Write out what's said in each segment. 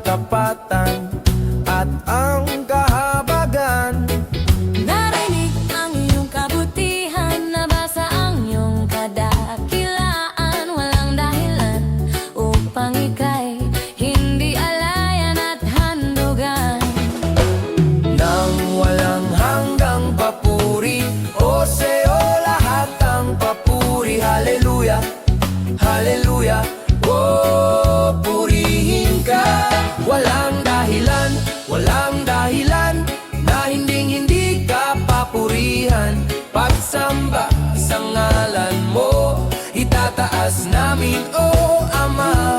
katapatan at ang kahabagan. Narinig ang iyong kabutihan, nabasa ang iyong kadakilaan. Walang dahilan upang ika'y hindi alayan at handugan. Nang walang hanggang papuri, o sa'yo lahat ang papuri. Hallelujah, hallelujah, oh, purihin ka. Walang dahilan na hindi ka papurihan. Pagsamba sa ngalan mo, itataas namin, o Ama.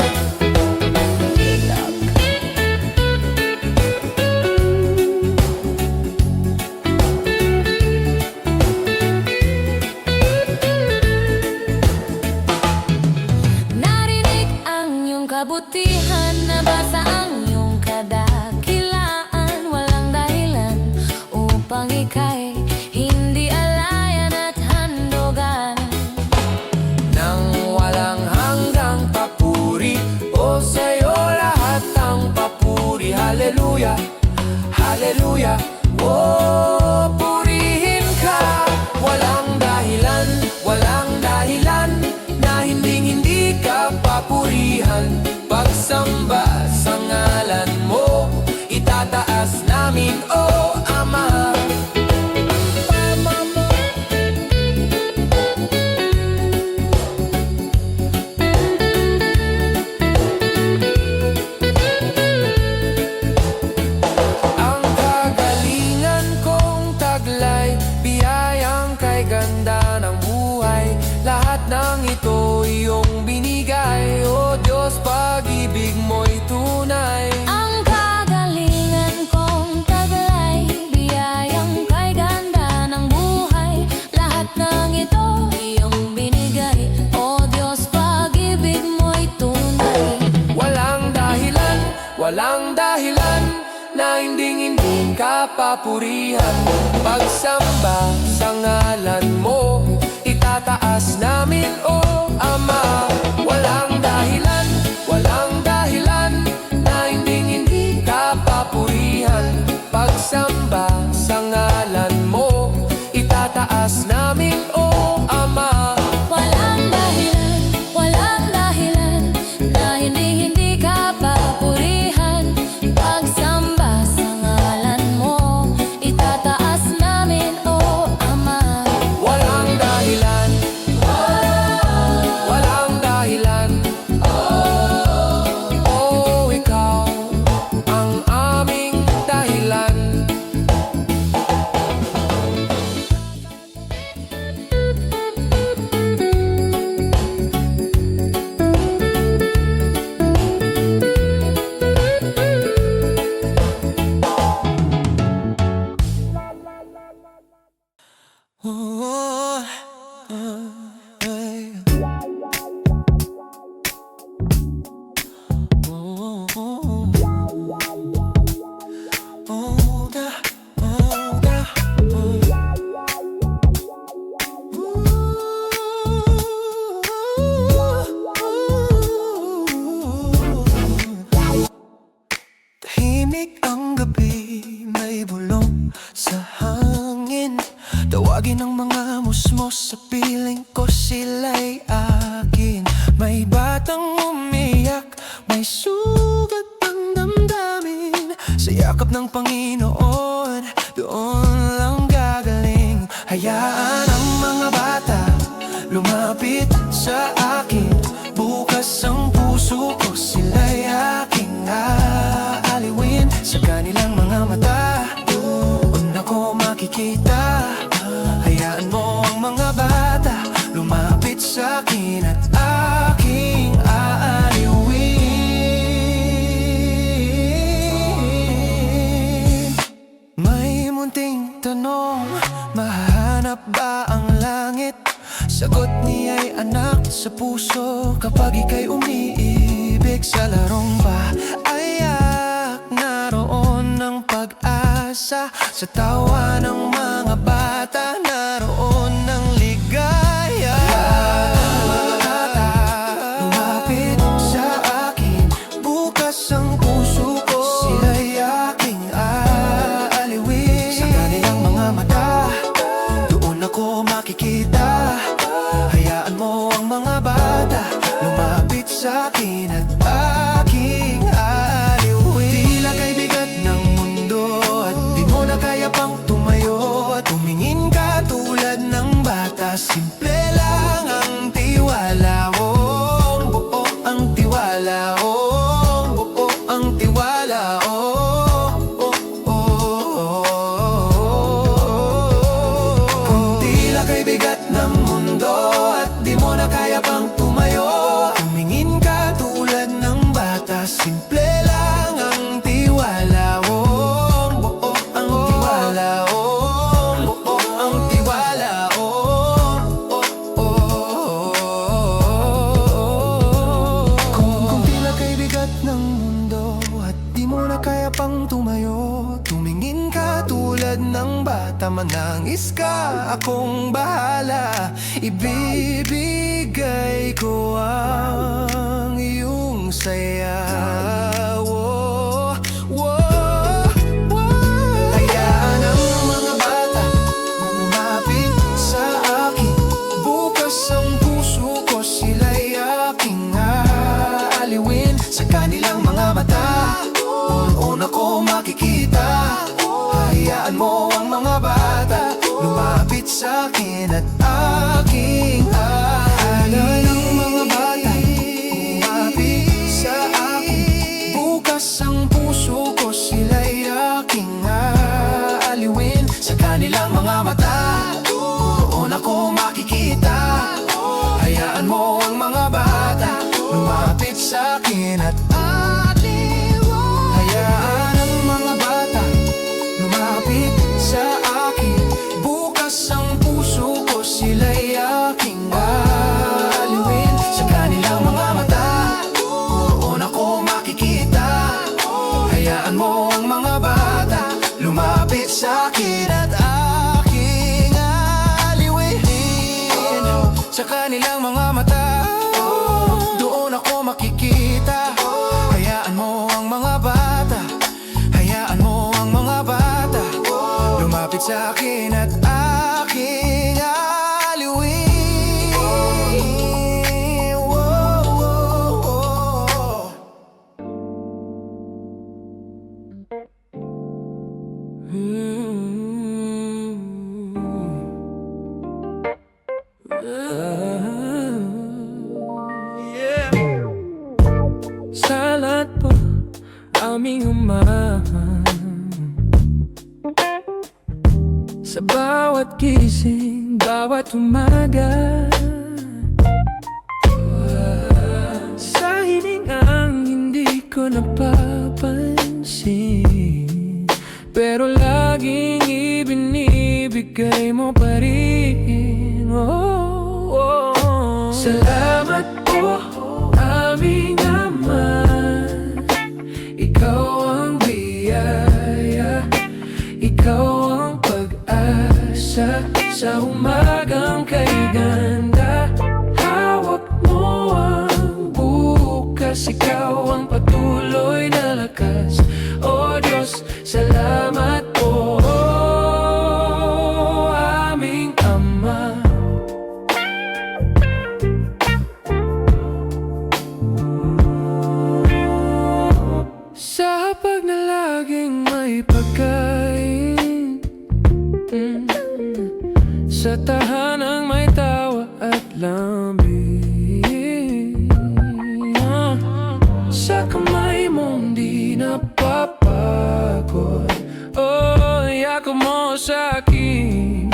Narinig ang iyong kabutihan, nabasa ang iyong kadakilaan. Walang dahilan upang ika'y hindi alayan at handugan. Nang walang hanggang papuri, o sa'yo lahat ang papuri. Hallelujah, hallelujah, oh, purihin ka. Walang dahilan na hindi ka papurihan. Pagsamba sa ngalan mo, itataas namin, o Ama. Ang kagalingan kong taglay, biyayang kay ganda ng buhay. Lahat ng ito iyong binigay, o Diyos, pag-ibig mo'y tunay. Ang kagalingan kong taglay, biyayang kay ganda ng buhay. Lahat ng ito iyong binigay, o Diyos, pag-ibig mo'y tunay. Walang dahilan na hindi ka papurihan. Pagsamba sa ngalan mo, itataas namin, o Ama. Walang dahilan na hindi ka papurihan. Pagsamba sa ngalan mo, itataas namin, o Ama. Walang dahilan na hindi ka papurihan. Pagsamba sa ngalan mo, itataas namin, o Ama. Walang dahilan, oh, ikaw ang aming dahilan. Oh, ay. Oh, tahimik ang gabi, may bulong sa hangin. Tawagin ang mga musmos sa piling ko, sila'y akin. May batang umiyak, may sugat ang damdamin. Sa yakap ng Panginoon, doon lang gagaling. Hayaan ang mga bata lumapit sa akin. Bukas ang puso ko, sila'y aking aaliwin. Sa kanilang mga mata, doon ako makikita. Hayaan mo ang mga bata lumapit sa akin at aking aaliwin. May munting tanong, mahanap ba ang langit? Sagot niya'y anak sa puso. Kapag ika'y umiibig sa larong payak, naroon ang pag-asa. Sa tawa ng mga bata, naroon ang ligaya. Lumapit sa akin, bukas ang puso ko. makikita. Hayaan mo ang mga bata lumapit sa akin at aking aliwin. Tila kay bigat ng mundo at di mo na kaya pang tumayo at tumingin ka tulad ng bata. Simple lang ang tiwala mo, buo ang tiwala mo, buo ang tiwala mo. Kung tila kay bigat ng mundo at di mo na kaya pang tumayo, tumingin ka tulad ng bata. Simple lang ang tiwala mo, buo ang tiwala mo, buo ang tiwala mo. Kung tila kay bigat ng mundo at di mo na kaya pang tumayo, tumingin ka tulad ng bata. Manangis ka, akong bahala. Ibibigay ko ang iyong saya. Hayaan ang mga bata lumapit sa akin. Bukas ang puso ko, sila'y aking aaliwin. Sa kanilang mga mata, una ko makikita. Hayaan mo ang mga bata lumapit sa akin at aking aaliwin. Ang mga bata lumapit sa akin. Bukas ang puso ko, sila'y aking aaliwin. Sa kanilang mga mata, doon ako makikita. Hayaan mo ang mga bata lumapit sa akin at hayaan ang mga bata lumapit sa akin. Bukas ang puso ko, sila'y aking aaliwin. Sa kanilang mga mata, doon ako makikita. Hayaan mo ang mga bata lumapit sa akin at aking aaliwin. Sa kanilang mga mata, doon ako makikita. Hayaan mo ang mga bata, hayaan mo ang mga bata lumapit sa akin at aking aliwin. Salat po aming umahan. Sa bawat gising, bawat umaga. Sa hiningang hindi ko napapansin, pero laging ibinibigay mo pa rin. Salamat po aming Ama. Ikaw ang biyaya, ikaw ang pag-asa. Sa umagang kay ganda, hawak mo ang bukas. Ikaw ang patuloy na lakas. O Diyos, salamat po aming Ama. Sa pagnalaging may pagkain, sa tahanang may tawa at lambing, sa kamay mong di napapagod. Oh, yakap mo sa akin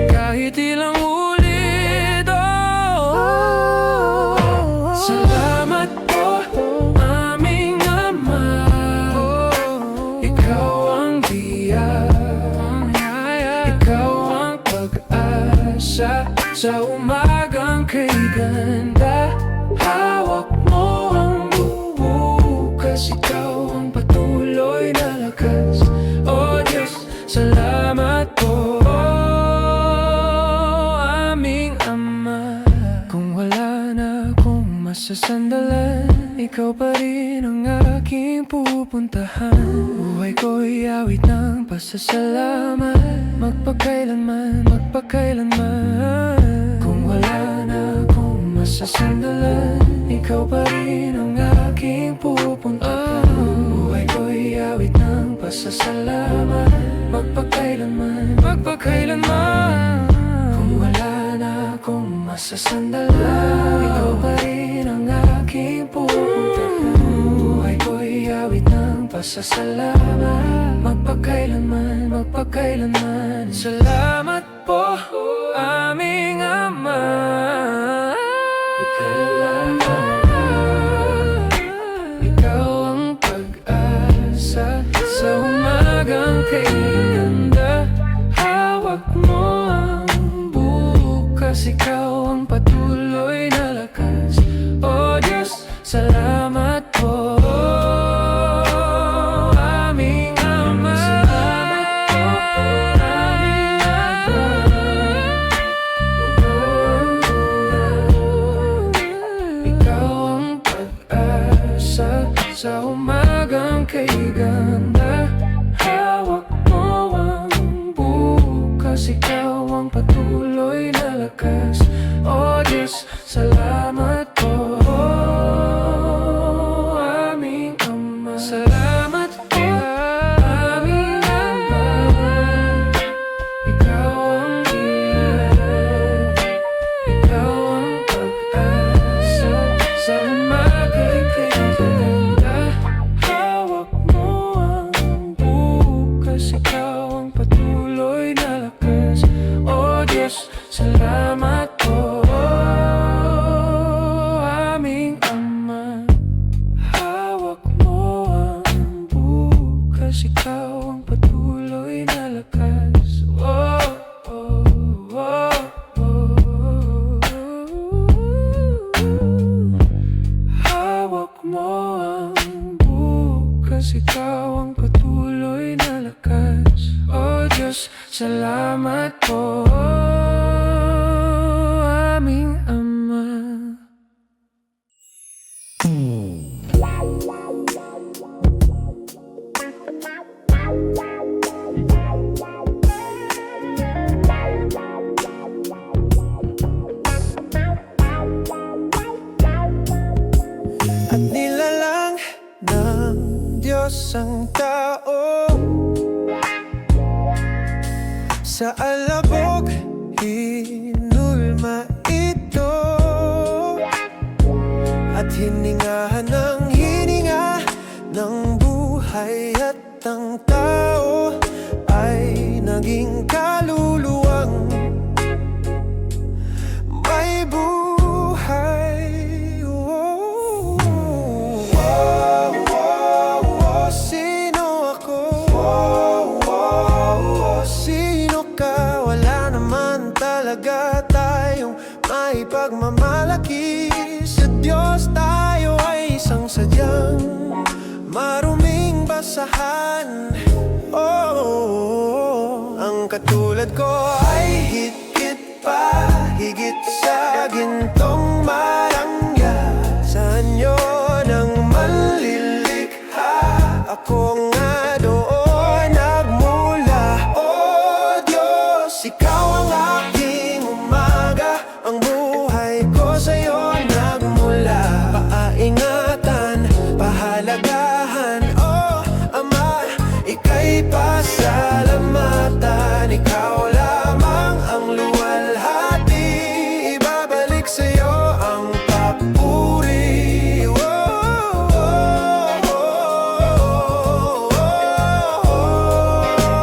kahit ilang ulit. Salamat po aming Ama. Ikaw ang biyaya, ikaw ang pag-asa. Sa umagang kay ganda, hawak mo ang bukas. Ikaw ang patuloy na lakas. O Diyos, salamat po aming Ama. Kung wala na akong masasandalan, ikaw pa rin ang aking pupuntahan. Buhay ko'y awit ng pasasalamat, magpakailanman, magpakailanman. Kung wala na akong masasandalan, ikaw pa rin ang aking pupuntahan. Buhay ko'y awit ng pasasalamat, magpakailanman, magpakailanman. Kung wala na akong masasandalan, ikaw pa rin ang aking pupuntahan. Buhay ko'y awit ng pasasalamat, magpakailanman, magpakailanman. Salamat po, aming Ama. Ikaw ang pag-asa sa umagang kay ganda. Hawak mo ang bukas, ikaw ang patuloy na lakas. O Diyos, salamat po, aming Ama. Salamat po, aming Ama. Ikaw ang pag-asa sa umagang kay ganda. Hawak mo ang bukas, ikaw ang patuloy na lakas. O Diyos, salamat po, aming Ama. Salamat po, aming Ama. Ikaw ang ilan, ikaw ang pag-asa sa umaga'y kay ganda. Hawak mo ang bukas, ikaw ang patuloy na lakas. O Diyos, salamat po, aming Ama. Hawak mo ang bukas, ikaw ang patuloy na lakas. Oh, oh, oh, oh. Hawak mo ang bukas, ikaw ang patuloy na lakas. O Diyos, salamat po, aming Ama. At nilalang ng Diyos ang tao sa alabok, hinulma ito at hiningahan ng hininga ng buhay, at ang tao ay naging kaluluwang may buhay. Oh, oh, oh, oh, sino ako? Oh, oh, oh, sino ka? Wala naman talaga tayong may pagmamalaki. Sa Diyos tayo ay isang sadyang maruming basahan. Oh, ang katulad ko ay higit sa gintong marangya. Sa anyo ng manlilikha, ako nga doon nagmula. Oh Diyos, ikaw ang aking umaga, ang buhay ko sa'yo nagmula. Paingatan, pahalagahan, oh Ama, ika'y pasalamatan. Ikaw lamang ang luwalhati, ibabalik sa'yo ang papuri. Oh, oh, oh, oh,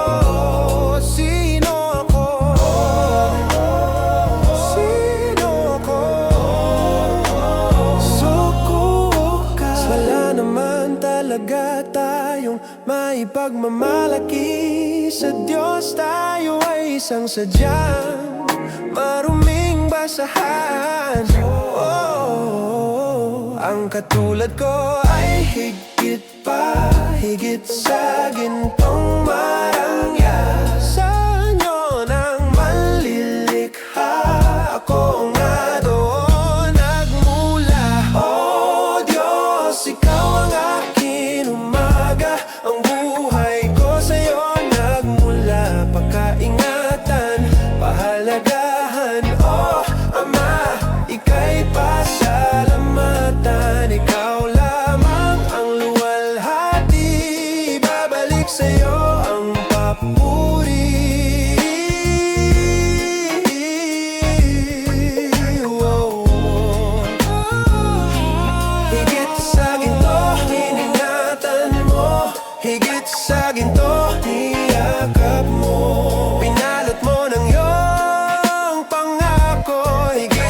oh. Sino ako? Sino ako? Sukukas. Wala naman talaga tayong may pagmamalaki. Sa Diyos tayo ay isang sadyang maruming basahan. Oh, ang katulad ko ay higit sa gintong marangya. Sa anyo ng manlilikha, ako nga doon nagmula. Oh Diyos,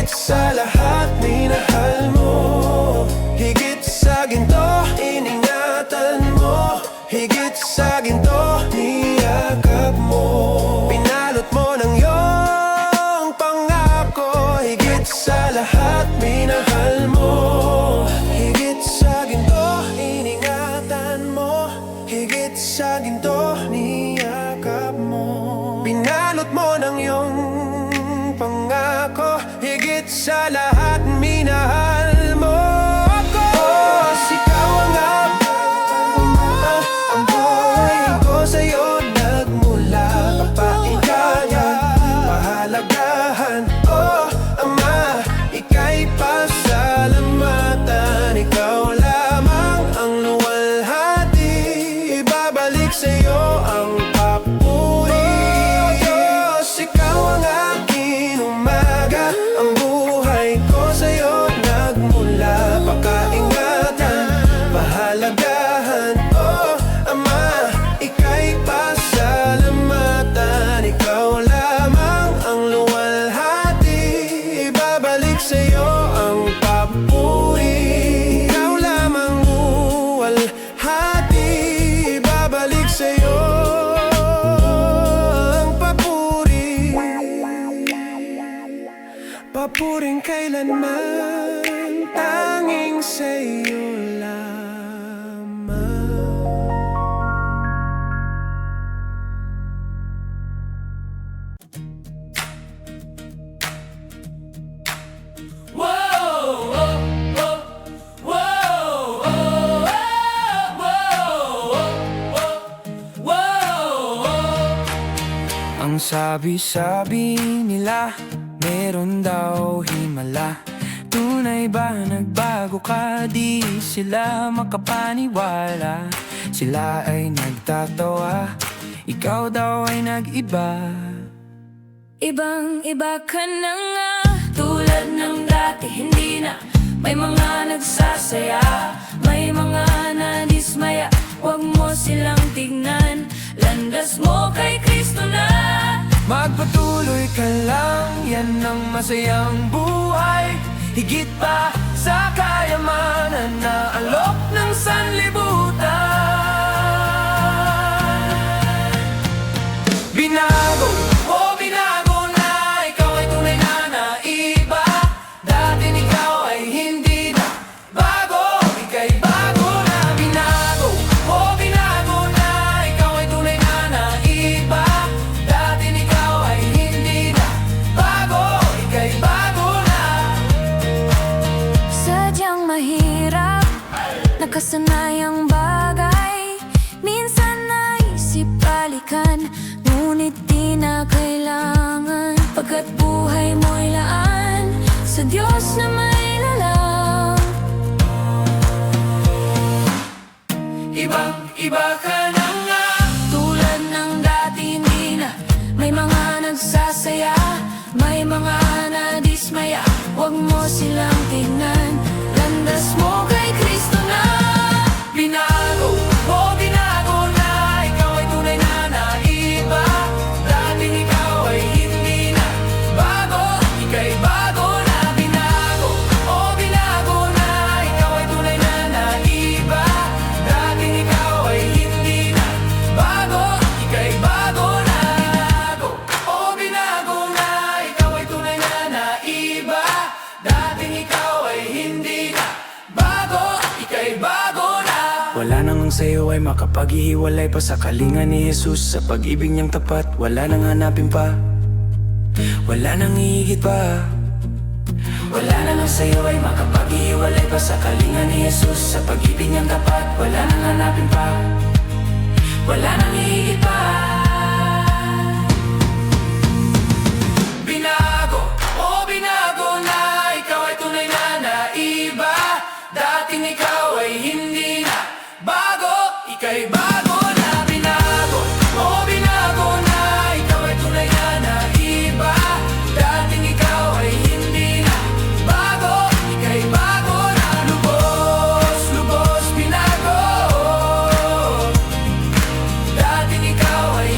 sa lahat minahal mo. Higit sa ginto, iningatan mo. Higit sa ginto, niyakap mo. Pinalot mo ng iyong pangako. Higit sa lahat minahal mo. Higit sa ginto, iningatan mo. Higit sa ginto, niyakap mo. Pinalot mo ng iyong pangako. Higit sa lahat minahal mo ako. Ikaw ang ang buhay ko sa'yo nagmula. Papaingayan, pahalagahan, oh Ama, ika'y pasalamatan. Ikaw lamang ang luwalhati, ibabalik sa'yo ang papuri. Diyos, ikaw ang aking umaga. Ang buhay ko sa'yo nagmula. Pakaingatan, pahalagahan, oh Ama, ika'y pasalamatan. Ikaw lamang ang luwalhati, ibabalik sa'yo ang papuri. Ikaw lamang luwalhati, ibabalik sa'yo ang papuri. Papuring kailanman, tanging sa'yo lamang. Ang sabi-sabi nila, meron daw himala. Tunay ba nagbago ka? Di sila makapaniwala. Sila ay nagtatawa, ikaw daw ay nag-iba. Ibang-iba ka na nga, tulad ng dati hindi na. May mga nagsasaya, may mga nadismaya. Huwag mo silang tignan, landas mo kay Kristo na. Magpatuloy ka lang, yan ang masayang buhay. Higit pa sa kayamanan na alok ng sanlibutan. Binago, oh binago na, ikaw ay tunay na naiba. Dati ikaw ay hindi na bago, ika'y bago na. Binago, oh binago na, ikaw ay tunay na naiba. Dati ikaw ay hindi na bago, ika'y bago na. Sadyang mahirap, nakasanayang bagay. Minsan naisip balikan, ngunit di na kailangan. Pagkat buhay mo'y laan sa Diyos na may lalang. Ibang-iba ka na nga, Tulad ng dati hindi na. May mga nagsasaya, may mga nadismaya. Huwag mo silang tignan, landas mo kay Kristo na. binago, oh binago na, ikaw ay tunay na naiba. Dati ikaw ay hindi na bago, ika'y bago na. Binago, oh binago na, ikaw ay tunay na naiba. Dati ikaw ay hindi na bago, ika'y bago na. Binago, oh binago na, ikaw ay tunay na naiba. Dati ikaw ay hindi na bago, ika'y bago na. Wala nang ang sa'yo ay makapaghihiwalay pa sa kalinga ni Jesus. Sa pag-ibig niyang tapat, wala nang hanapin pa, wala nang hihigit pa. Wala nang ang sa'yo ay makapaghihiwalay pa sa kalinga ni Jesus. Sa pag-ibig niyang tapat, wala nang hanapin pa, wala nang hihigit pa. Binago, oh binago na, ikaw ay tunay na naiba. Dating ikaw ay hindi na bago, ika'y bago na. Binago, oh binago na, ikaw ay tunay na naiba. Dating ikaw ay hindi na bago, ika'y bago na. Lubos, lubos binago. Dating ikaw ay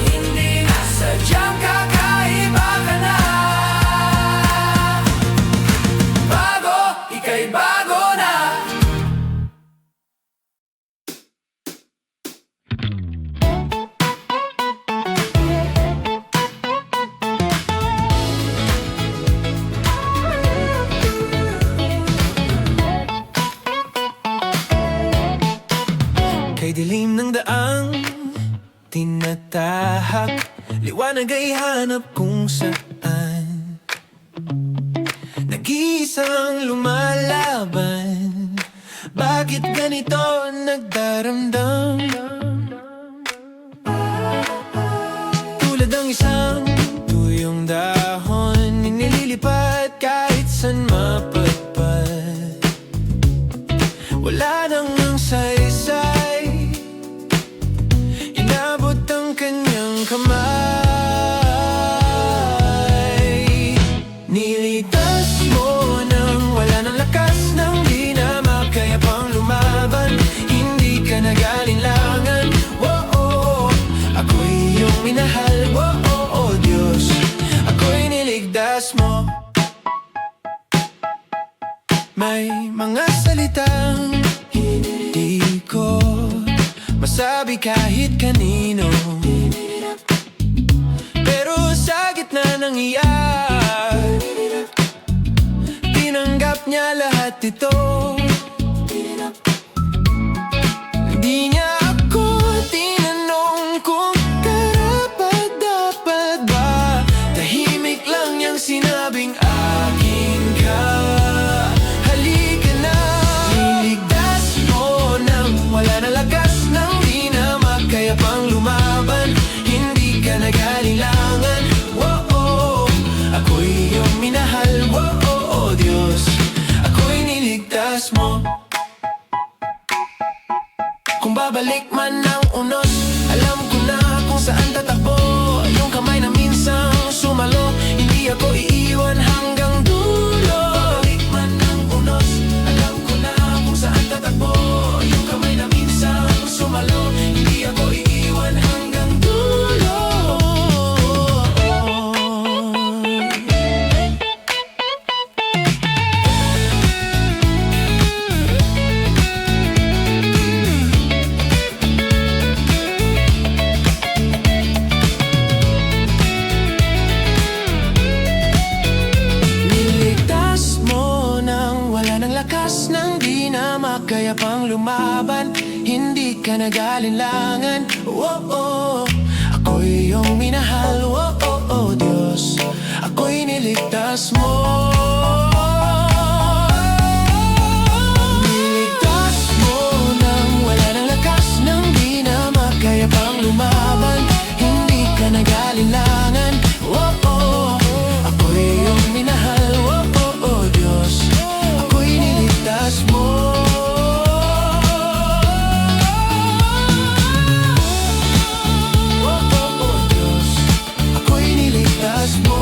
liwanag ay hanap kung saan nag-iisang lumalaban. Bakit ganito nagdaramdam? Tulad ng isang tuyong dahon, nililipat kahit saan mapadpad. Wala nang ang saysay, inabot ang kanyang kamay. Niligtas mo nang wala ng lakas, nang di na makaya pang lumaban. Hindi ka nag-alinlangan, oh, ako'y iyong minahal, oh, Diyos, ako'y niligtas mo. May mga salitang hindi ko masabi kahit kanino, pero sa gitna ng iyak, tinanggap niya lahat ito. Di niya ako tinanong kung karapat-dapat ba. Tahimik lang niyang sinabing akin ka. Halika na, niligtas mo nang wala na lakas, nang di na makaya pang lumaban. Hindi ka nag-alinlangan, oh, ako'y iyong minahal, oh, Diyos, ako'y niligtas mo. Kung babalik man ng unos, alam ko na kung saan tatakbo. Yung kamay na minsang sumalo, hindi ako iiwan hanggang dulo. Babalik man ng unos, alam ko na kung saan tatakbo. Yung kamay na minsang sumalo, hindi ako iiwan hanggang dulo. Niligtas mo nang wala ng lakas, nang di na makaya pang lumaban. Hindi ka nag-alinlangan, oh, ako'y iyong minahal, oh, Diyos, ako'y niligtas mo. Niligtas mo nang wala ng lakas, nang di na makaya pang lumaban. Hindi ka nag-alinlangan, oh, ako'y iyong minahal, oh, Diyos, ako'y niligtas mo. Oh, Diyos, ako'y niligtas mo.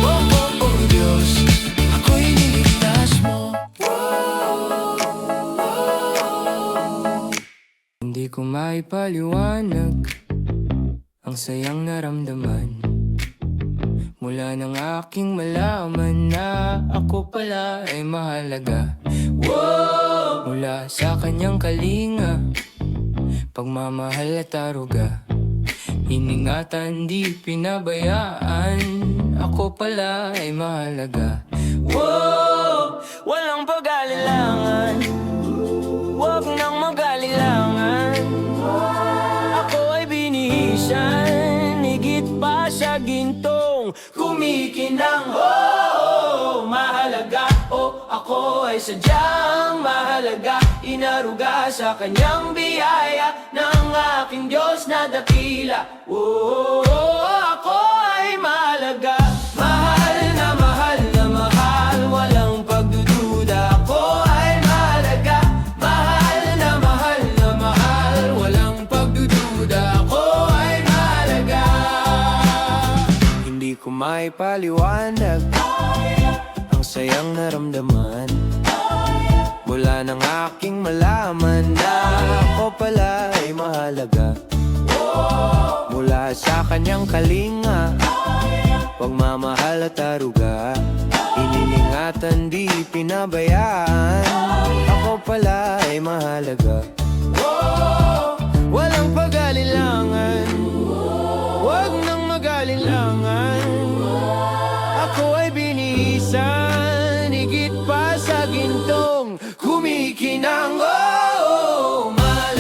Oh, Diyos, ako'y niligtas mo. Hindi ko maipaliwanag ang sayang naramdaman mula nang aking malaman na ako pala ay mahalaga. Mula sa kanyang kalinga, pagmamahal at aruga, iningatan di pinabayaan, ako pala ay mahalaga. Walang pag-alilangan, huwag nang mag-alilangan. Ako ay binihisan, higit pa sa gintong kumikinang, mahalaga, ako ay sadyang mahalaga. Inaruga sa kanyang biyaya ng aking Diyos na dakila. Ako ay mahalaga, mahal na mahal na mahal, walang pagdududa. Ako ay mahalaga, mahal na mahal na mahal, walang pagdududa. Ako ay mahalaga. Hindi ko maipaliwanag ang sayang naramdaman mula nang aking malaman na ako pala ay mahalaga. Mula sa kanyang kalinga, pagmamahal at aruga, iningatan di pinabayaan, ako pala ay mahalaga. Walang pag-alilangan, huwag nang mag-alilangan. Ako ay binihisan, higit pa sa gintong kumikinang, mahalaga.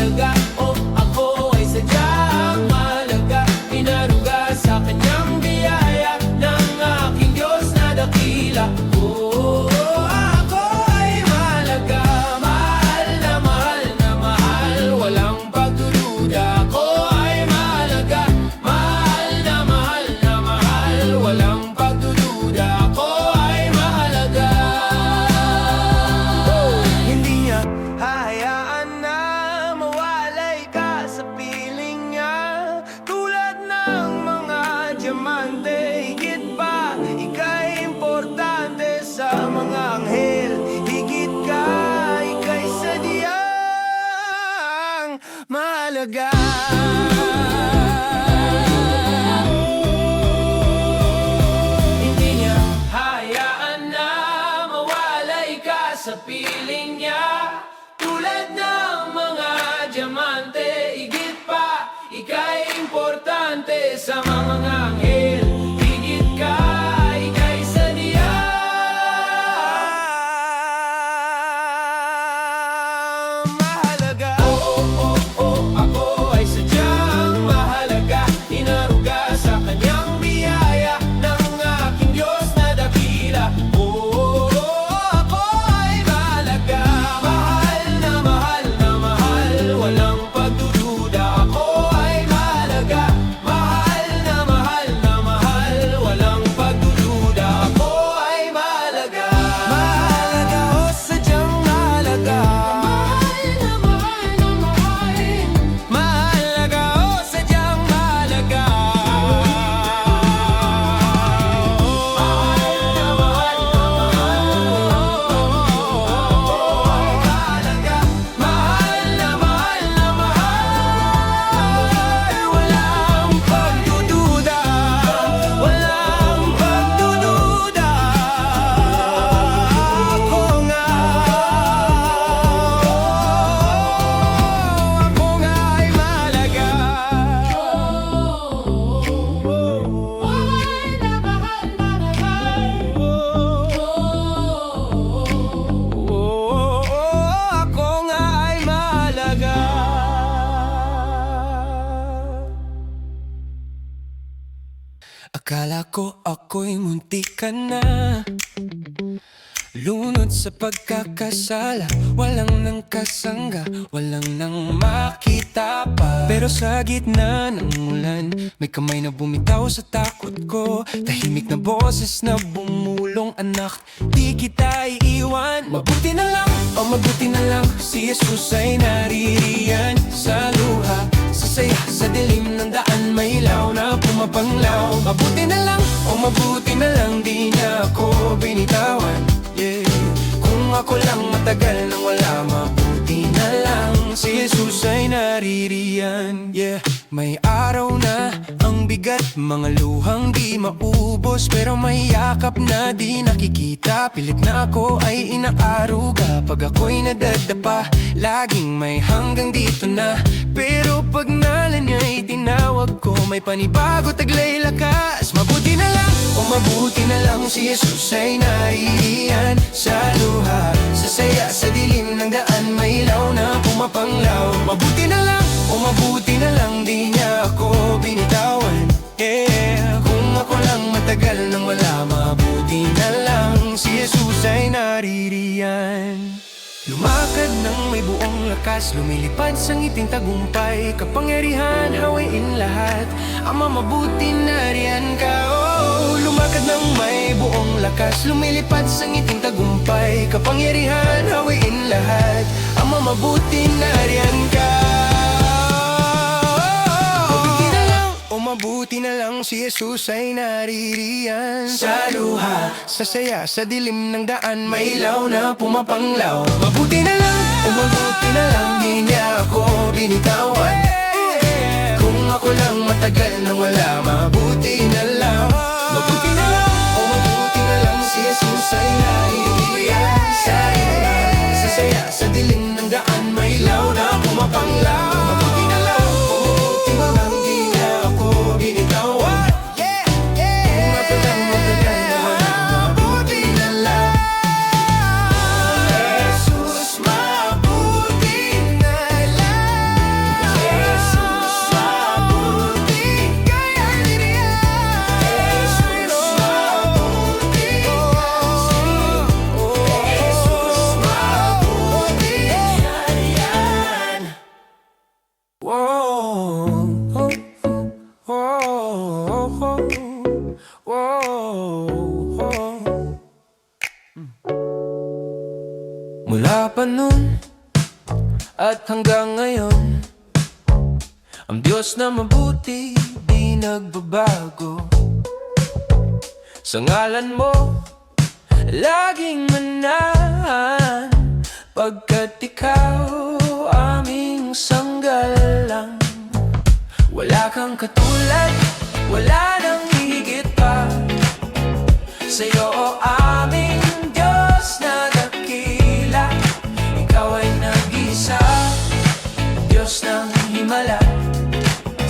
mahalaga. Hindi niya hayaan na mawalay ka sa piling niya. Tulad ng mga diamante, higit pa, ika'y importante sa mga anghel. Higit ka, ika'y sadya. Mahalaga. Ako ay sadyang mahalaga. Inaruga sa kanyang biyaya ng aking Diyos na dakila. Ako ay mahalaga. Mahal na mahal na mahal, walang pagdududa. Ako ay mahalaga. Mahal na mahal na mahal, walang pagdududa. Ako ay mahalaga. Mahalaga o sadyang mahalaga. Mahal na mahal na mahal. Mahalaga o sadyang mahalaga. Mahal na mahal na mahal, Walang pagdududa. Walang pagdududa. Ako nga. Ako nga ay mahalaga. Ako nga ay mahalaga. Akala ko ako'y muntikan na lunod sa pagkakasala. Walang nang kasangga, walang nang makita pa. Pero sa gitna ng ulan, may kamay na bumitaw sa takot ko. Tahimik na boses na bumulong, anak, di kita iiwan. Mabuti na lang, o mabuti na lang, si Jesus ay naririyan. Sa luha, sa saya, sa dilim ng daan, may ilaw na pumapanglaw. Mabuti na lang, o mabuti na lang, di niya ako binitawan. Yeah. Kung ako lang matagal nang wala, mabuti na lang, si Jesus ay naririyan. Yeah. May araw na ang bigat, mga luhang di maubos, pero may yakap na di nakikita. Pilit na ako ay inaaruga, pag ako'y nadadapa, laging may hanggang dito na. Pero pag nalan niya'y tinawag ko, may panibago taglay lakas. Mabuti na lang, o mabuti na lang, si Jesus ay naririyan. Sa luha, sa saya, sa dilim ng daan, may ilaw na pumapanglaw. Mabuti na lang, o mabuti na lang, di niya ako binitawan. Yeah, kung ako lang matagal nang wala, mabuti na lang, si Jesus ay naririyan. Lumakad ng may buong lakas, lumilipad sa ngiting tagumpay, kapangyarihan hawain lahat, Ama mabuti nariyan ka. Oh, lumakad ng may buong lakas, lumilipad sa ngiting tagumpay, kapangyarihan hawain lahat, Ama mabuti nariyan ka. Mabuti na lang, o mabuti na lang, si Jesus ay naririyan. Sa luha, sa saya, sa dilim ng daan, may ilaw na pumapanglaw. Mabuti na lang, o mabuti na lang, di niya ako binitawan. Kung ako lang matagal nang wala, mabuti na lang. Mabuti na lang, o mabuti na lang, si Jesus ay naririyan. Sa saya, sa dilim ng daan, may ilaw na pumapanglaw. Mabuti na lang, o mabuti na lang, di niya ako binitawan. Kung ako lang matagal nang wala, mabuti na lang. Jesus, mabuti na lang. Jesus, mabuti kaya niriyan. Jesus, mabuti Jesus, mabuti nariyan. Whoa, mula pa nun at hanggang ngayon, ang Diyos na mabuti di nagbabago. Sa ngalan mo, laging manahan, pagkat ikaw aming sanggalang. Wala kang katulad, wala nang hihigit pa sa'yo o aming Diyos na dakila. Ikaw ay nag-isa, Diyos ng himala.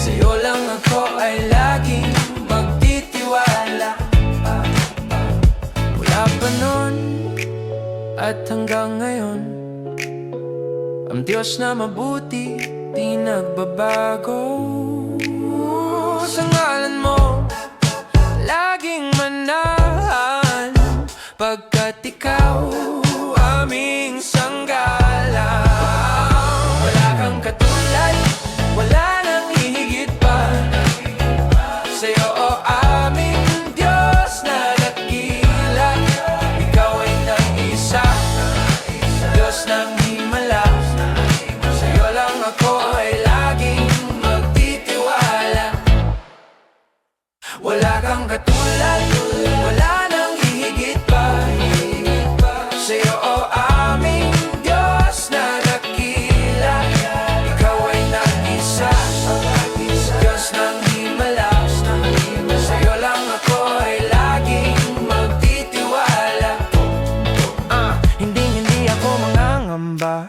Sa'yo lang ako ay laging magtitiwala. Mula pa nun at hanggang ngayon, ang Diyos na mabuti di nagbabago. Sa ngalan mo laging manahan, pagkat ikaw aming sanggalang. Wala kang katulad, wala nang hihigit pa sa'yo o aming Diyos na dakila. Ikaw ay nag-isa, Diyos ng himala. Sa'yo lang ako ay laging magtitiwala. Wala kang katulad, wala nang hihigit pa sa'yo o aming Diyos na dakila. Ikaw ay nag-isa, Diyos ng himala. Sa'yo lang ako ay laging magtitiwala. Hindi ako mangangamba,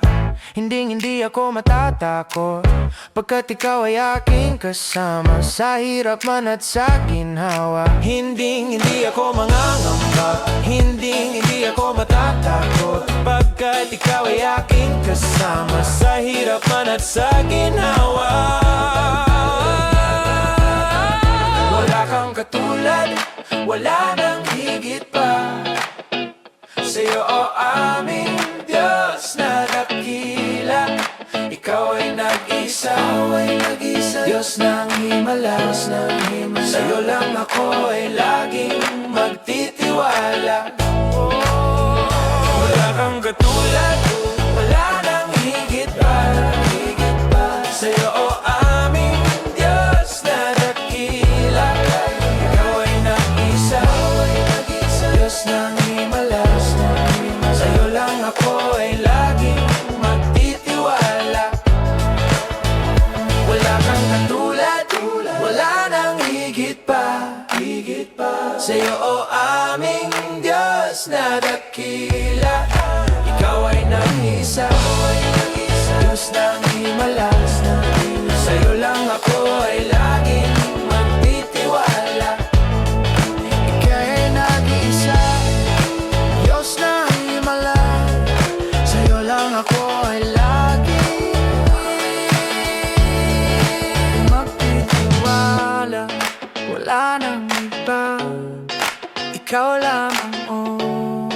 hindi ako matatakot, pagkat ikaw ay aking kasama sa hirap man at sa ginhawa. Hindi ako mangangamba, hindi ako matatakot, pagkat ikaw ay aking kasama sa hirap man at sa ginhawa. Wala kang katulad, wala nang higit pa sa'yo o aming Diyos na dakila. Ikaw ay nag-isa, Diyos ng himala. Sa'yo lang ako ay laging magtitiwala. Wala kang katulad, wala nang higit pa sa'yo o aming Diyos na dakila. Ikaw ay nag-isa, Diyos ng himala. Sa'yo lang ako ay laging magtitiwala. Wala kang katulad, wala nang higit pa sa'yo o aming Diyos na dakila. Ikaw ay nag-isa, Diyos ng himala. Sa'yo lang ako ay laging magtitiwala. Ikaw ay nag-isa, Diyos ng himala. Sa'yo lang ako ay laging magtitiwala. Wala nang iba, ikaw lamang, oh,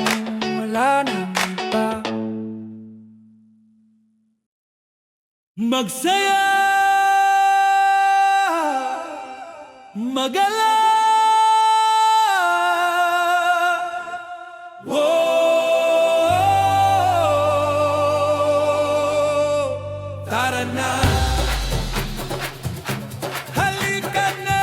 wala nang iba. Magsaya, magala. Tara na, halika na.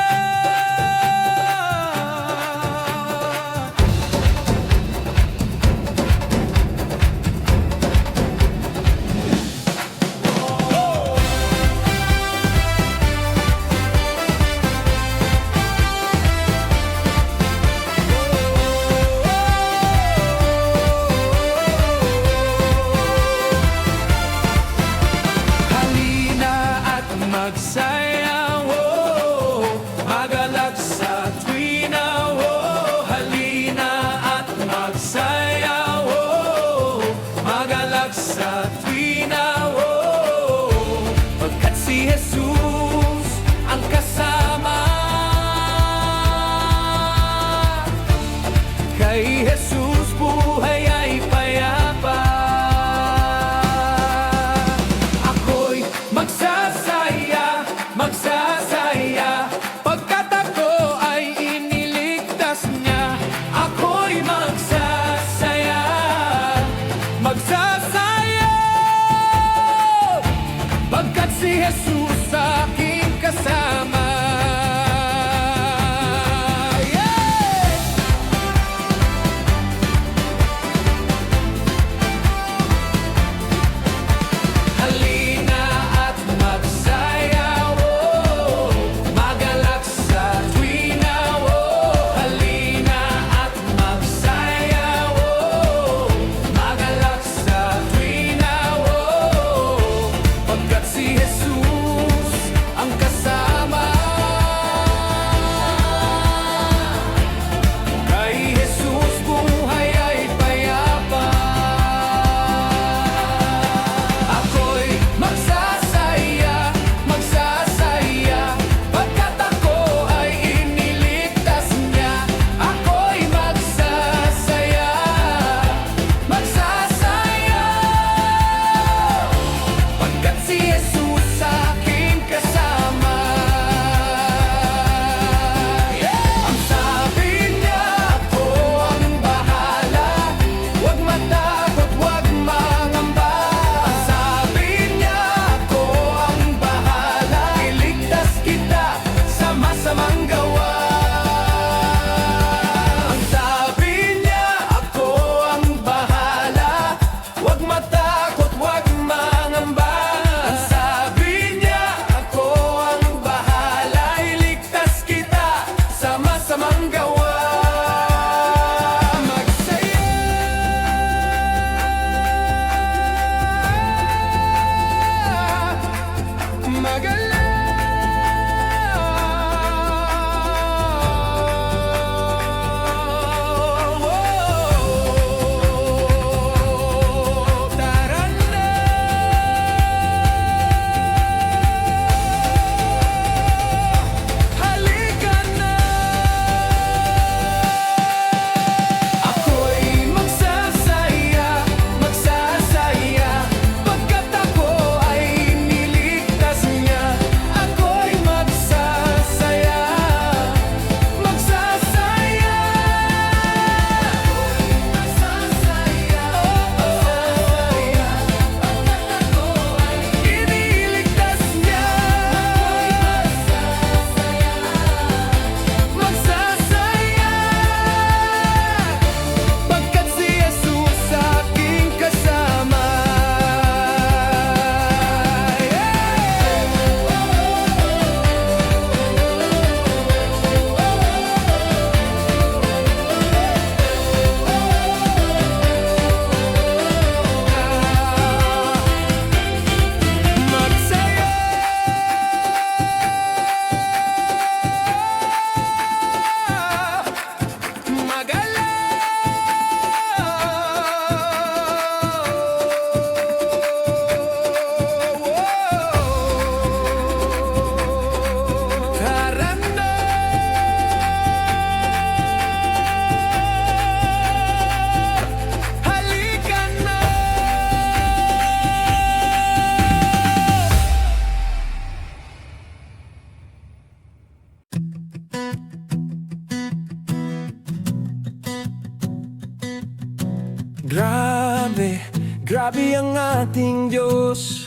Grabe, grabe ang ating Diyos.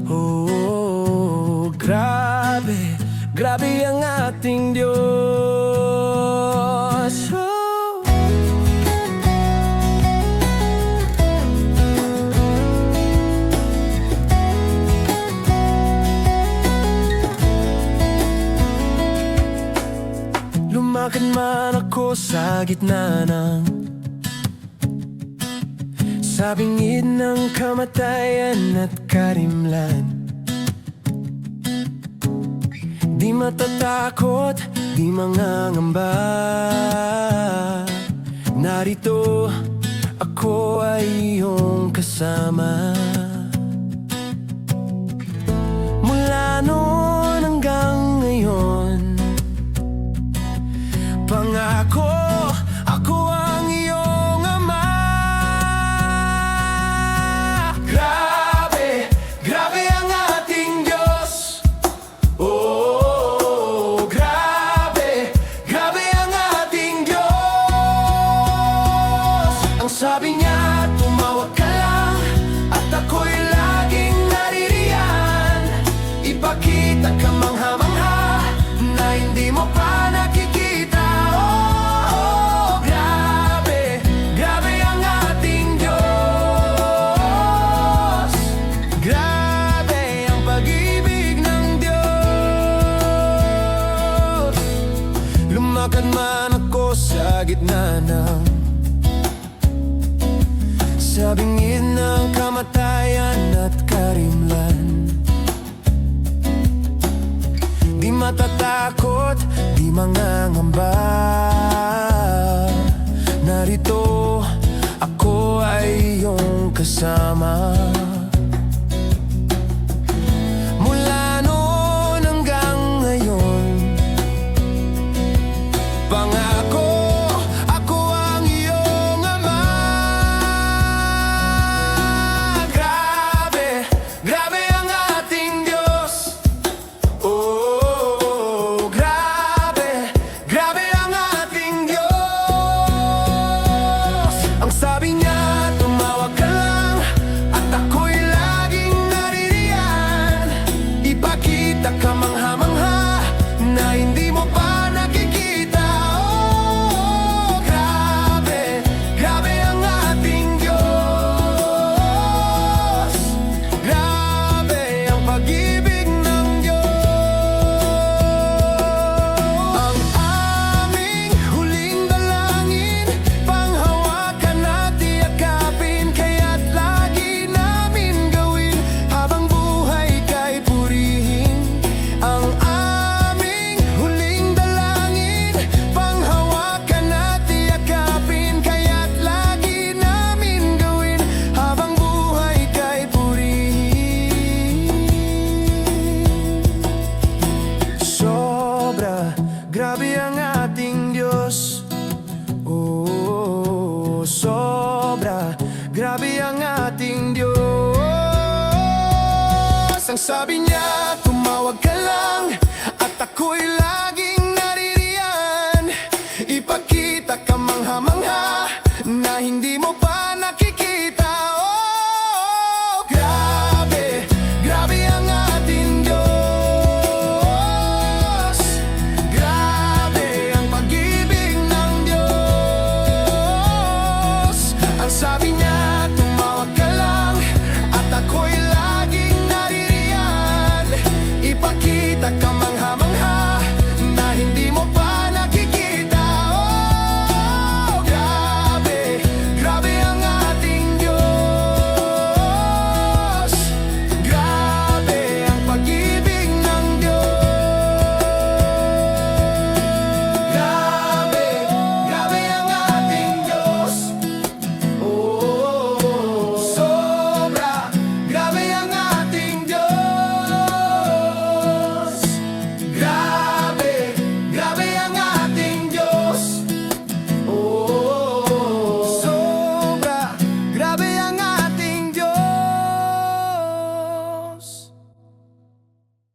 Oh, grabe, grabe ang ating Diyos. Oh. Lumakad man ako sa gitna ng sa bingid ng kamatayan at karimlan. Di matatakot, di mangangamba. Narito, ako ay iyong kasama. Mula noon hanggang ngayon, pangako, ako ang iyong ama. Grabe, grabe ang ating Diyos. Oh, grabe, grabe ang ating Diyos. Ang sabi niya, tumawag ka lang at ako'y laging naririyan. Ipakita ka mangha-mangha na hindi mo pa nakikita. Oh, grabe, grabe ang ating Diyos. Grabe ang pag-ibig ng Diyos. Lumakad man ako sa gitna ng sa bingid ng kamatayan at karimlan. Di matatakot, di mangangamba. Narito, ako ay iyong kasama. Mula noon hanggang ngayon, pangako, ako ang iyong ama. Grabe, grabe ang ating Diyos. Oh, grabe, grabe ang ating Diyos. Ang sabi niya, tumawag ka lang at ako'y laging naririyan. Ipakita ka mangha-mangha na hindi mo pa nakikita. Oh, grabe, grabe ang ating Diyos. Grabe ang pag-ibig ng Diyos. Ang aming huling dalangin, panghawakan at tiyakapin, kaya't lagi namin gawin habang buhay kay purihin. Ang aming huling dalangin, panghawakan at tiyakapin, kaya't lagi namin gawin habang buhay kay purihin. Sobra, grabe ang ating Diyos. Oh, sobra, grabe ang ating Diyos. Ang sabi niya, tumawag ka lang at ako'y laging naririyan. Ipakita ka mangha-mangha na hindi mo pa nakikita. Oh, grabe, grabe ang ating Diyos. Grabe ang pag-ibig ng Diyos. Ang sabi niya, tumawag ka lang at ako'y laging naririyan. Ipakita ka mangha-mangha na hindi mo pa nakikita. Oh, grabe, grabe ang ating Diyos. Grabe ang pag-ibig ng Diyos. Grabe, grabe ang ating Diyos. Oh, sobra, grabe ang ating Diyos. Grabe, grabe ang ating Diyos. Oh, sobra, grabe ang ating Diyos.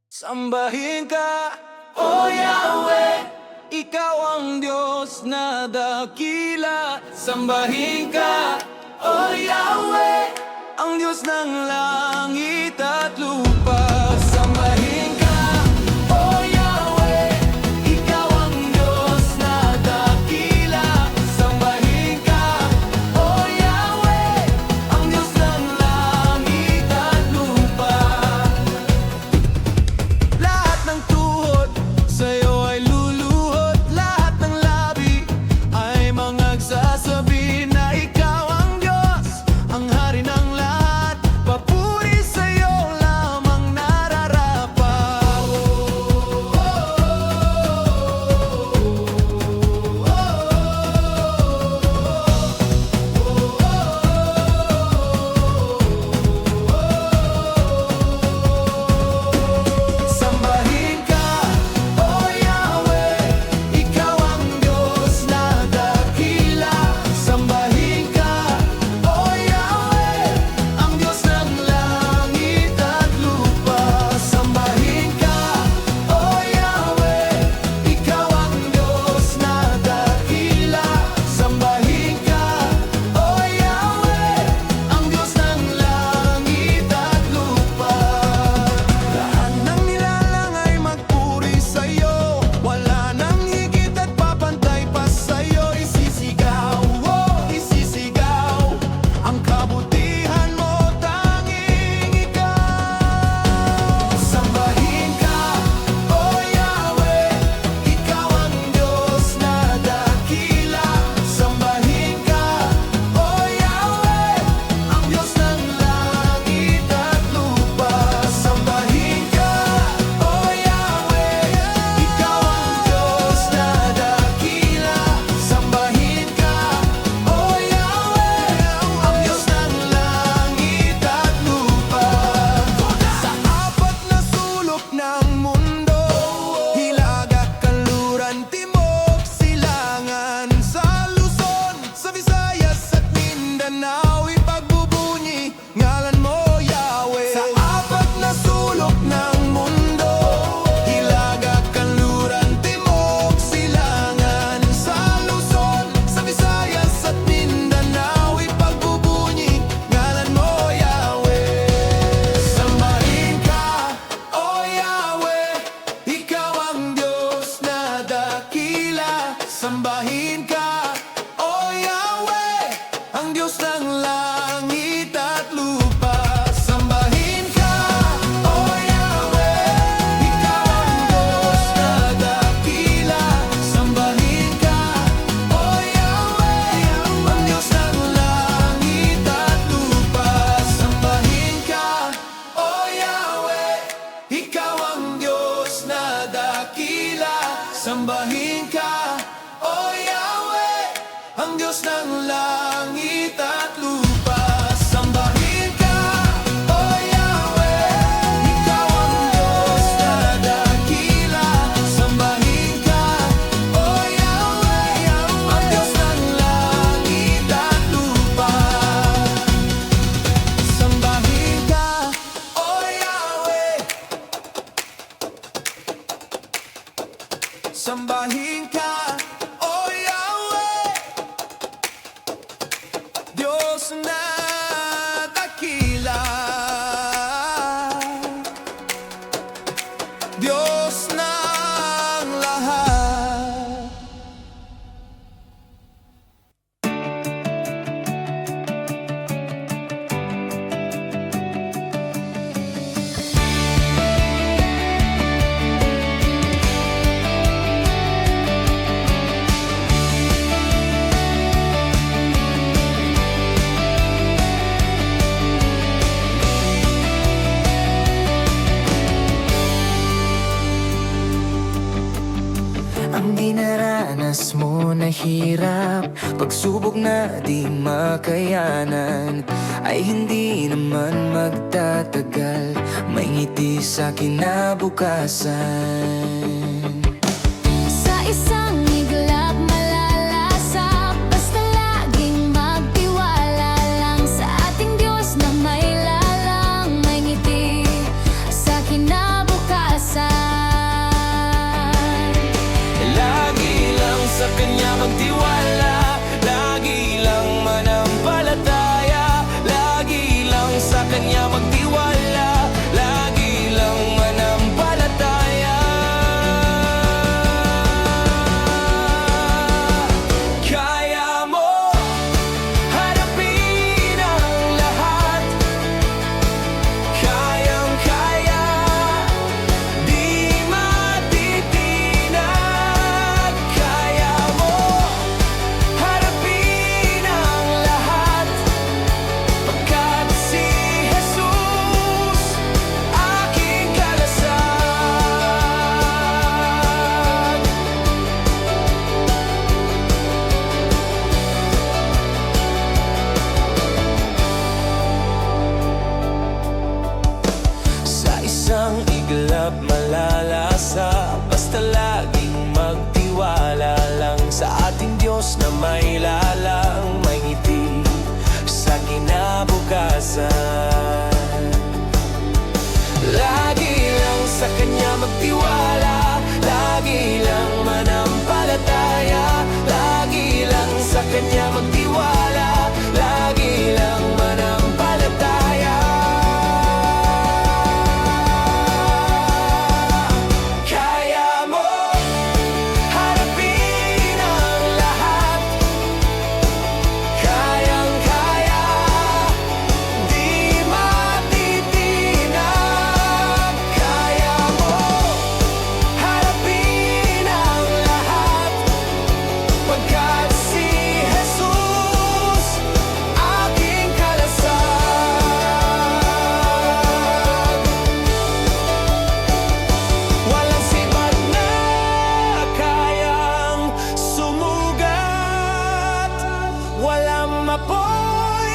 Sambahin ka, O Yahweh, ikaw ang Diyos na dakila. Sambahin ka, O Yahweh, ang Diyos ng langit at lupa. Sambahin ka, O Yahweh, ikaw ang Diyos na dakila. sambahin ka, O Yahweh, ang Diyos ng langit at lupa. Lahat ng tuhod sa'yo ay luluhod, lahat ng labi ay magsasabi na ikaw ang Diyos, ang hari ng lahat. Papuri sa'yo lamang nararapat. Sambahin ka, O Yahweh, ikaw ang Diyos na dakila. Sambahin ka, O Yahweh, ang Diyos ng langit at lupa. Sambahin ka, O Yahweh, ikaw ang Diyos na dakila. Sambahin ka, O Yahweh, ang Diyos ng langit at lupa. Lahat ng nilalang ay magpuri sa'yo, wala nang higit at papantay pa sa'yo. Isisigaw, oh, isisigaw ang kabutihan mo, tanging ikaw. Sambahin ka, O Yahweh, ikaw ang Diyos na dakila. Sambahin ka, O Yahweh, ang Diyos ng langit at lupa. Sambahin ka, O Yahweh, ikaw ang Diyos na dakila. Sambahin ka, O Yahweh, ang Diyos ng langit at lupa. Sa apat na sulok ng mundo, hilaga, kanluran, timog, silangan, sa Luzon, sa Visayas at Mindanao, ipagbubunyi ngalan mo, Yahweh. Sa apat na sulok ng mundo, hilaga, kanluran, timog, silangan, sa Luzon, sa Visayas at Mindanao, ipagbubunyi ngalan mo, Yahweh. Sambahin ka, O Yahweh, ikaw ang Diyos na dakila. Sambahin ka, O Yahweh, ang Diyos ng langit at lupa. Sambahin ka, O Yahweh, ikaw ang Diyos na dakila. Sambahin ka, O Yahweh, ang Diyos ng langit at lupa. Sambahin ka, O Yahweh, ikaw ang Diyos na dakila. Sambahin ka, O Yahweh, ang Diyos ng langit at lupa. Sambahin ka, O Yahweh, ikaw ang Diyos na dakila. Sambahin ka, O Yahweh, ang Diyos ng langit at lupa. Sambahin ka, O Yahweh. Sambahin ka, O Yahweh, Diyos na dakila. Diyos ng lahat. Ang dinaranas mo na hirap, pagsubok na di makayanan, ay hindi naman magtatagal. May ngiti sa kinabukasan. Sa isang iglap malalasap, basta laging magtiwala lang sa ating Diyos na may lalang, may ngiti sa kinabukasan. lagi lang sa Kanya magtiwala, lagi lang manampalataya. Diyos na may lalang, may ngiti sa kinabukasan. Lagi lang sa Kanya magtiwala, lagi lang manampalataya, lagi lang sa Kanya magtiwala, lagi lang manampalataya. Kaya mo harapin ang lahat, kayang-kaya, di matitinag. Kaya mo harapin ang lahat, pagkat si Jesus aking kalasag. Walang sibat na kayang sumugat, walang mapoy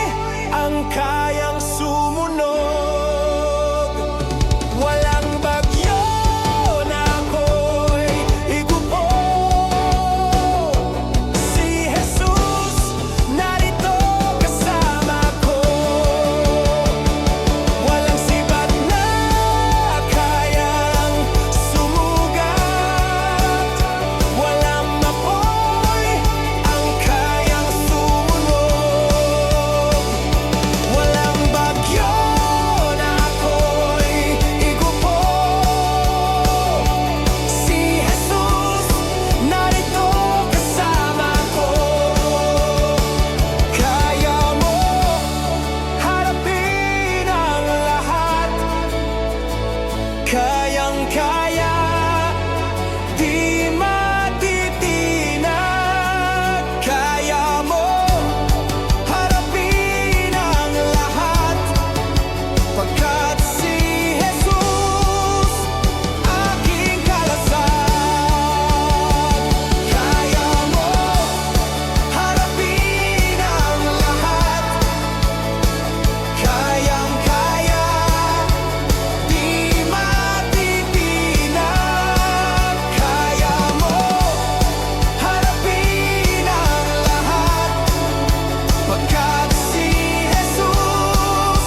ang kayang sumunog, walang bagyo na ako'y igupo. Si Jesus narito kasama ko. Walang sibat na kayang sumugat, walang mapoy ang kayang sumunog, walang bagyo na ako'y igupo. Si Jesus narito kasama ko. Kaya mo harapin ang lahat, kayang-kaya, di matitinag. Kaya mo harapin ang lahat, pagkat si Jesus aking kalasag. Kaya mo harapin ang lahat, kayang-kaya, di matitinag. Kaya mo harapin ang lahat, pagkat si Jesus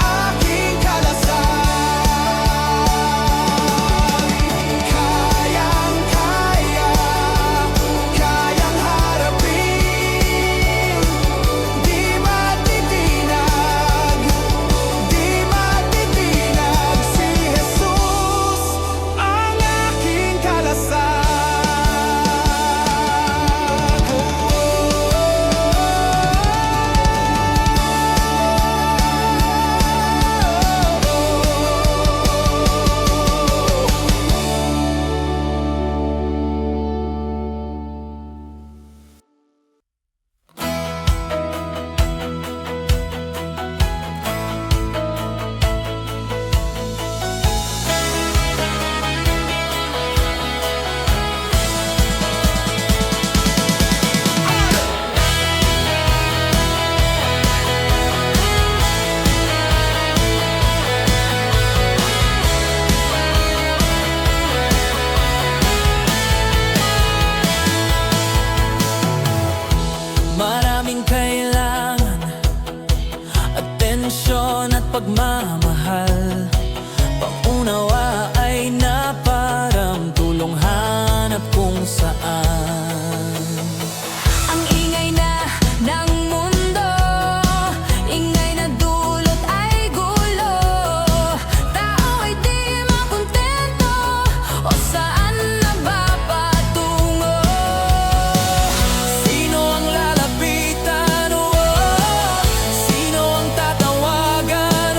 aking kalasag. Kayang-kaya, kayang harapin, di matitinag, di matitinag. Si Jesus ang aking kalasag. Maraming kailangan atensyon at pagmamahal, pangunawa ay naparam, tulong hanap kung saan. Ang ingay na ng mundo, ingay na dulot ay gulo. Tao ay di makontento, o saan na ba patungo? Sino ang lalapitan? Sino ang tatawagan?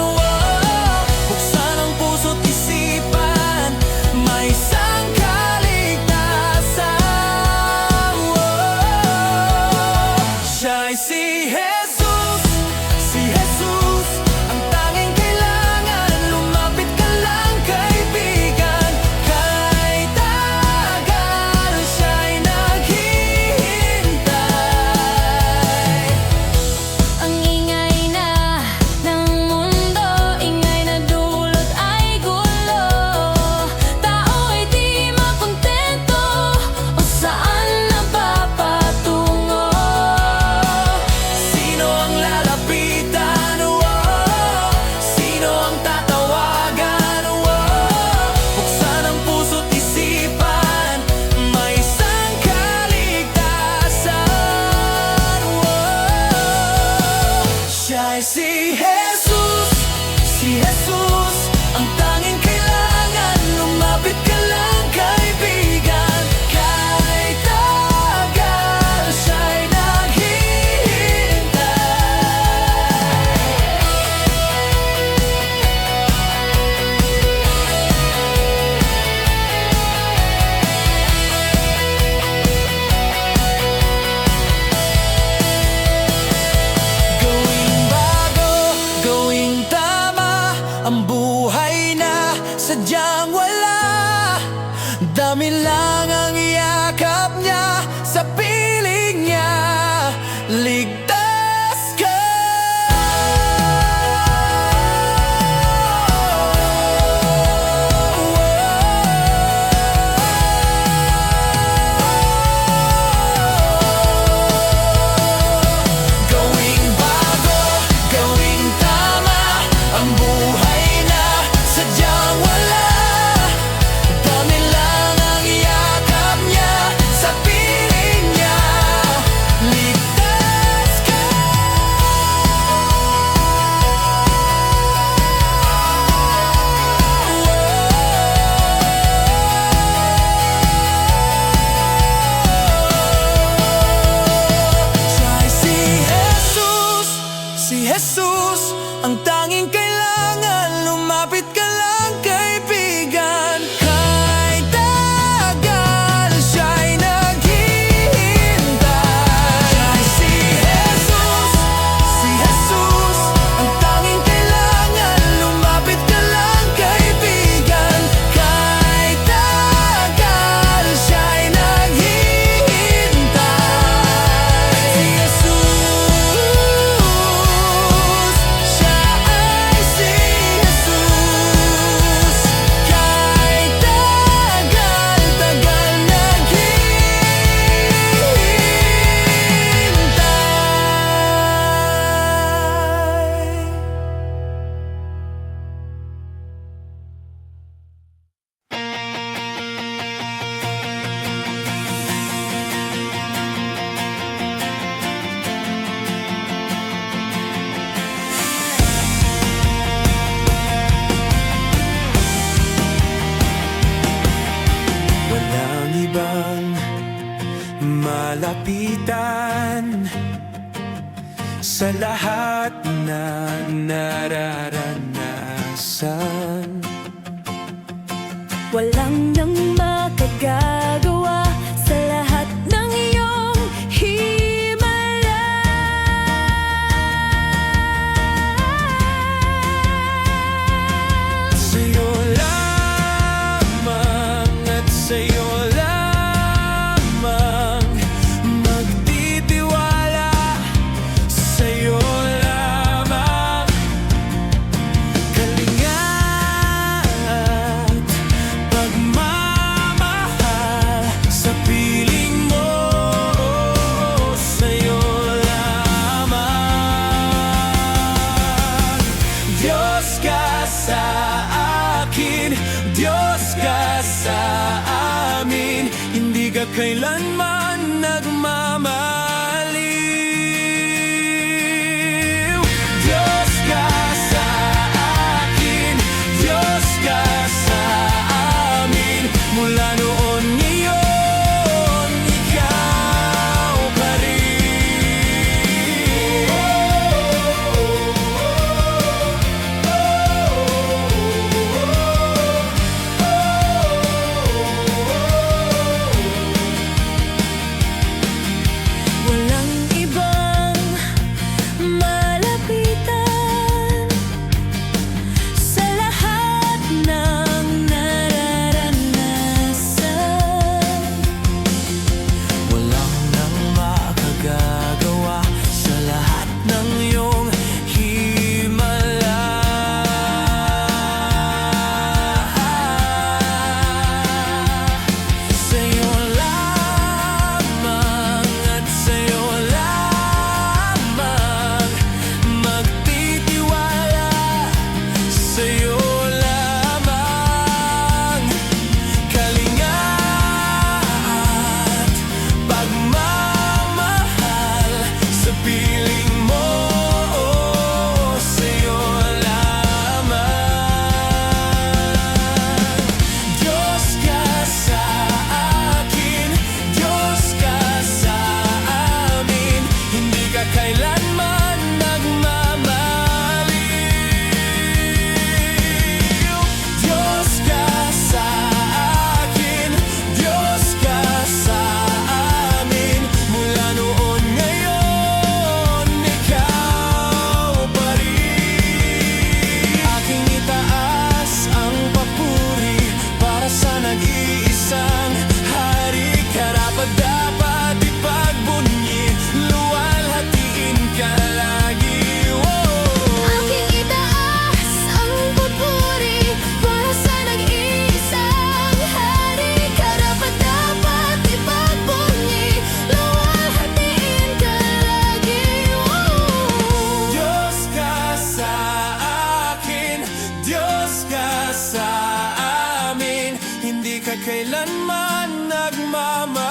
malapitan sa lahat na nararanasan. Walang nang makagagawa sa lahat ng iyong himala. Sa'yo lamang at sa'yo lamang magtitiwala, sa'yo lamang kalinga at pagmamahal sa piling mo, sa'yo lamang. Diyos ka sa akin, Diyos ka sa amin, hindi ka kailanman nagmamaliw. Diyos ka sa akin, Diyos ka sa amin, mula noon ngayon, ikaw pa Walang ibang malapitan sa lahat ng nararanasan. Walang nang makagagawa sa lahat ng iyong himala. Sa'yo lamang at sa'yo lamang magtitiwala, sa'yo lamang kalinga at pagmamahal sa piling mo, sa'yo lamang. Diyos ka sa akin, Diyos ka sa amin, hindi ka kailanman nagmamaliw. Diyos ka sa akin, Diyos ka sa amin, mula noon ngayon, ikaw pa rin. Aking itaas ang papuri para sa nag-iisang hari, karapat-dapat ipagbunyi, luwalhatiin ka lagi. Aking itaas ang papuri para sa nag-iisang hari, karapat-dapat ipagbunyi, luwalhatiin ka lagi. Diyos ka sa akin, Diyos ka sa amin, hindi ka kailanman nagmamaliw.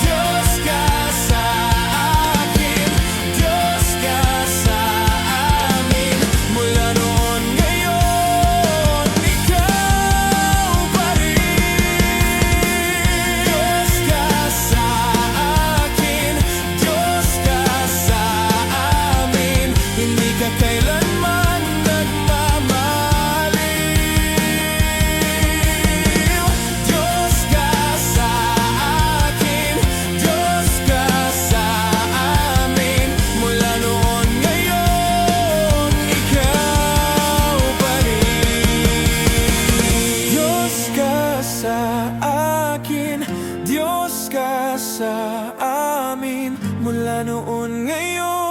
Diyos ka sa akin, Diyos ka sa amin, mula noon ngayon, ikaw pa rin. Diyos ka sa akin, Diyos ka sa amin, hindi ka kailanman nagmamaliw. Diyos ka sa akin, Diyos ka sa amin, mula noon ngayon, ikaw pa rin. Diyos ka sa akin, Diyos ka sa amin, mula noon ngayon,